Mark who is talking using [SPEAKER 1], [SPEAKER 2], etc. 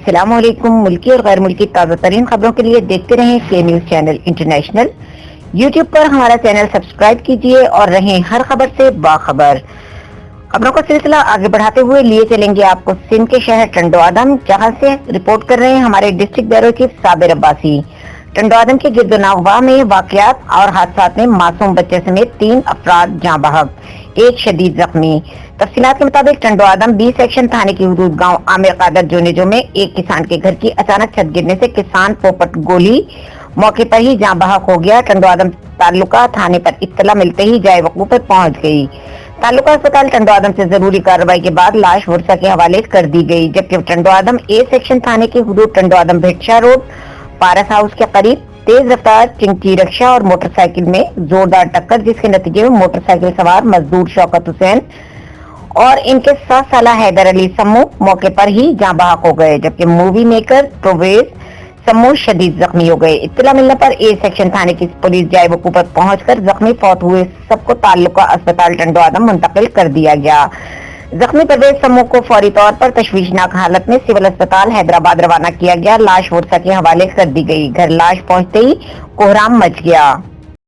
[SPEAKER 1] अस्सलाम वालेकुम। मुल्की और गैर मुल्की ताज़ा तरीन खबरों के लिए देखते रहें के न्यूज चैनल इंटरनेशनल। यूट्यूब पर हमारा चैनल सब्सक्राइब कीजिए और रहें हर खबर से बाखबर। खबरों का सिलसिला आगे बढ़ाते हुए लिए चलेंगे आपको सिंध के शहर टंडो आदम, जहां से रिपोर्ट कर रहे हैं हमारे district bureau chief Sabir Abbasi. Tando Adam के गिरदोनवाह में वाकयात और हादसात में मासूम बच्चे समेत 3 अफराद जाँ बहक, 1 शदीद जख्मी। तफसीलात के मुताबिक टंडो आदम बी सेक्शन थाने की हुदूद गांव आमिर कादर जोनेजो में एक किसान के घर की अचानक छत गिरने से किसान पोपट गोली मौके पर ही जाँ बहक हो गया। टंडो आदम तालुका थाने पर इत्तला मिलते ही जाए वकूफ पर पहुंच गई। तालुका अस्पताल टंडो आदम से जरूरी कार्रवाई के बाद लाश वर्षा के हवाले कर दी गई, जबकि टंडो आदम ए सेक्शन थाने की हुदूद टंडो आदम भेटशा रोड पारस हाउस के करीब तेज रफ्तार चिंकी रिक्शा और मोटरसाइकिल में जोरदार टक्कर, जिसके नतीजे में मोटरसाइकिल सवार मजदूर शौकत हुसैन और इनके 7 साला हैदर अली सम्मू मौके पर ही जाँ बहक हो गए, जबकि मूवी मेकर प्रोवेज सम्मू शदीद जख्मी हो गए। इत्तला मिलने पर ए सेक्शन थाने की पुलिस जाए वकूफ पर पहुंचकर जख्मी फौत हुए सबको ताल्लुका अस्पताल टंडो आदम मुंतकिल कर दिया गया। जख्मी परवेज सम्मू को फौरी तौर पर तशवीशनाक हालत में सिविल अस्पताल हैदराबाद रवाना किया गया। लाश वर्षा के हवाले कर दी गई। घर लाश पहुंचते ही कोहराम मच गया।